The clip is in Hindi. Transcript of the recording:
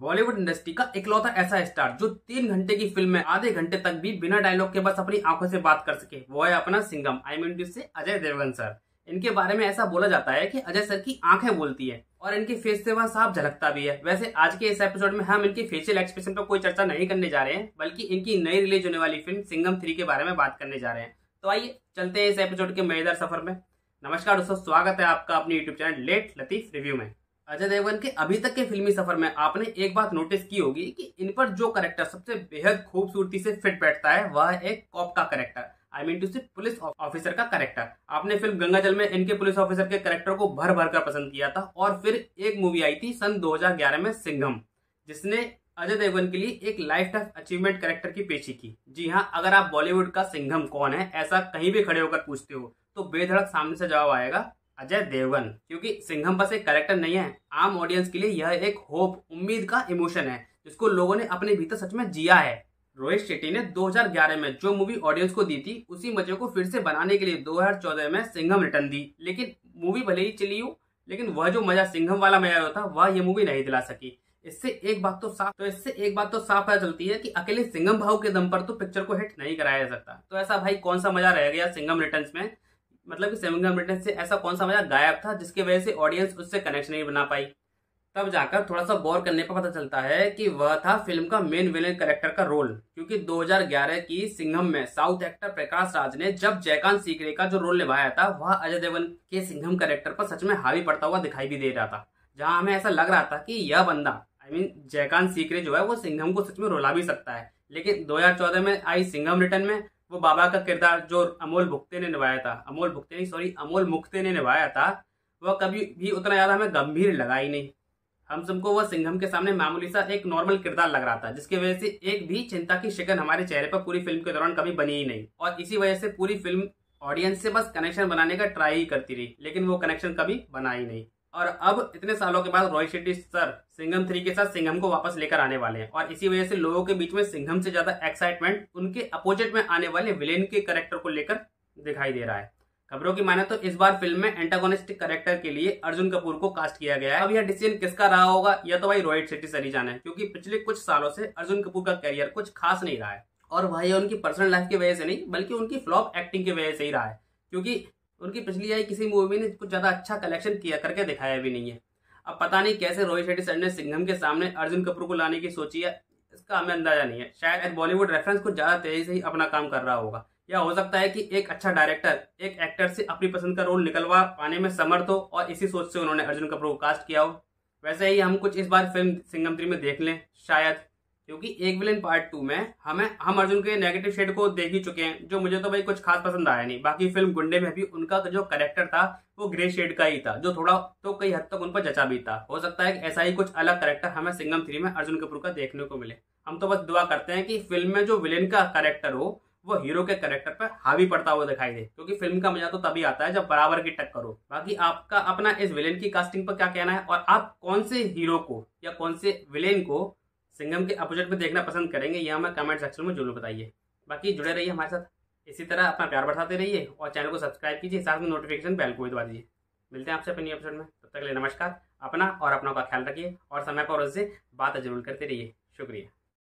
बॉलीवुड इंडस्ट्री का इकलौता ऐसा स्टार जो 3 घंटे की फिल्म में आधे घंटे तक भी बिना डायलॉग के बस अपनी आंखों से बात कर सके, वो है अपना सिंघम। आई मीन से अजय देवगन सर। इनके बारे में ऐसा बोला जाता है कि अजय सर की आंखें बोलती है और इनके फेस से वह साफ झलकता भी है। वैसे आज के इस एपिसोड में हम इनके फेशियल एक्सप्रेशन पर कोई चर्चा नहीं करने जा रहे हैं, बल्कि इनकी नई रिलीज होने वाली फिल्म सिंघम 3 के बारे में बात करने जा रहे हैं। तो आइए चलते हैं इस एपिसोड के मजेदार सफर में। नमस्कार दोस्तों, स्वागत है आपका अपने YouTube channel late Latif review में। अजय देवगन के अभी तक के फिल्मी सफर में आपने एक बात नोटिस की होगी कि इन पर जो कैरेक्टर सबसे बेहद खूबसूरती से फिट बैठता है वह एक कॉप का कैरेक्टर, आई मीन टू से पुलिस ऑफिसर का कैरेक्टर। आपने फिल्म गंगाजल में इनके पुलिस ऑफिसर के कैरेक्टर को भर भर कर पसंद किया था और फिर एक मूवी आई थी सन 2011 में सिंघम, जिसने अजय देवगन के लिए एक लाइफ टाइम अचीवमेंट कैरेक्टर की पेशी की। जी हाँ, अगर आप बॉलीवुड का सिंघम कौन है ऐसा कहीं भी खड़े होकर पूछते हो तो बेधड़क सामने से जवाब आएगा अजय देवगन, क्योंकि सिंघम बस एक कैरेक्टर नहीं है, आम ऑडियंस के लिए यह एक होप, उम्मीद का इमोशन है जिसको लोगों ने अपने भीतर सच में जिया है। रोहित शेट्टी ने 2011 में जो मूवी ऑडियंस को दी थी उसी मजे को फिर से बनाने के लिए 2014 में सिंघम रिटर्न दी। लेकिन मूवी भले ही चली हो, लेकिन वह जो मजा सिंघम वाला मजा था वह ये मूवी नहीं दिला सकी। इससे एक बात तो साफ पता चलती है कि अकेले सिंघम भाव के दम पर तो पिक्चर को हिट नहीं कराया जा सकता। तो ऐसा भाई कौन सा मजा रह गया सिंघम रिटर्न्स में, मतलब कि सिंघम रिटर्न्स से ऐसा कौन सा मजा गायब था जिसकी वजह से ऑडियंस उससे कनेक्शन नहीं बना पाई। तब जाकर थोड़ा सा गौर करने पर पता चलता है कि वह था फिल्म का मेन विलेन कैरेक्टर का रोल, क्योंकि 2011 की सिंघम में साउथ एक्टर प्रकाश राज ने जब जयकांत सीकरे का जो रोल निभाया था वह अजय देवगन के सिंघम कैरेक्टर पर सच में हावी पड़ता हुआ दिखाई भी दे रहा था। जहां हमें ऐसा लग रहा था कि यह बंदा आई मीन जयकांत सीकरे जो है वो सिंघम को सच में रुला भी सकता है। लेकिन 2014 में आई सिंघम रिटर्न में वो बाबा का किरदार जो अमोल मुक्ते ने निभाया था वह कभी भी उतना ज्यादा हमें गंभीर लगा ही नहीं। हम सबको वह सिंघम के सामने मामूली सा एक नॉर्मल किरदार लग रहा था, जिसकी वजह से एक भी चिंता की शिकन हमारे चेहरे पर पूरी फिल्म के दौरान कभी बनी ही नहीं। और इसी वजह से पूरी फिल्म ऑडियंस से बस कनेक्शन बनाने का ट्राई ही करती रही, लेकिन वो कनेक्शन कभी बना ही नहीं। और अब इतने सालों के बाद रोहित शेट्टी सर सिंघम 3 के साथ सिंघम को वापस लेकर आने वाले हैं और इसी वजह से लोगों के बीच में सिंघम से ज्यादा एक्साइटमेंट उनके अपोजिट में आने वाले विलेन के कैरेक्टर को लेकर दिखाई दे रहा है। खबरों की माने तो इस बार फिल्म में एंटागोनिस्टिक कैरेक्टर के लिए अर्जुन कपूर को कास्ट किया गया है। अब यह डिसीजन किसका रहा होगा यह तो भाई रोहित शेट्टी सर ही जाने, क्योंकि पिछले कुछ सालों से अर्जुन कपूर का करियर कुछ खास नहीं रहा है। और वह उनकी पर्सनल लाइफ की वजह से नहीं, बल्कि उनकी फ्लॉप एक्टिंग की वजह से ही रहा है, क्योंकि उनकी पिछली आई किसी मूवी ने कुछ ज्यादा अच्छा कलेक्शन किया करके दिखाया भी नहीं है। अब पता नहीं कैसे रोहित शेट्टी सर ने सिंघम के सामने अर्जुन कपूर को लाने की सोची है, इसका हमें अंदाजा नहीं है। शायद बॉलीवुड रेफरेंस कुछ ज्यादा तेजी से ही अपना काम कर रहा होगा, या हो सकता है कि एक अच्छा डायरेक्टर एक एक्टर से अपनी पसंद का रोल निकलवा पाने में समर्थ हो और इसी सोच से उन्होंने अर्जुन कपूर को कास्ट किया हो। वैसे ही हम कुछ इस बार फिल्म सिंघम 3 में देख लें शायद, क्योंकि एक विलेन पार्ट 2 में हम अर्जुन के नेगेटिव शेड को देख ही चुके हैं, जो मुझे तो भाई कुछ खास पसंद आया नहीं। बाकी फिल्म गुंडे में भी उनका जो कैरेक्टर था वो ग्रे शेड का ही था, जो थोड़ा तो कई हद तक उन पर जचा भी था। हो सकता है कि ऐसा ही कुछ अलग कैरेक्टर हमें सिंघम 3 में अर्जुन कपूर का देखने को मिले। हम तो बस दुआ करते हैं कि फिल्म में जो विलेन का कैरेक्टर हो वो हीरो के कैरेक्टर पर हावी पड़ता हुआ दिखाई दे, क्योंकि फिल्म का मजा तो तभी आता है जब बराबर की टक्कर हो। बाकी आपका अपना इस विलेन की कास्टिंग पर क्या कहना है और आप कौन से हीरो को या कौन से विलेन को सिंघम के अपोजिट में देखना पसंद करेंगे, यह हमें कमेंट सेक्शन में जरूर बताइए। बाकी जुड़े रहिए हमारे साथ, इसी तरह अपना प्यार बढ़ाते रहिए और चैनल को सब्सक्राइब कीजिए, साथ में नोटिफिकेशन बेल को भी दबा दीजिए। मिलते हैं आपसे अपने एपिसोड में, तब तक के लिए नमस्कार। अपना और अपनों का ख्याल रखिए और समय पर उससे बात जरूर करते रहिए। शुक्रिया।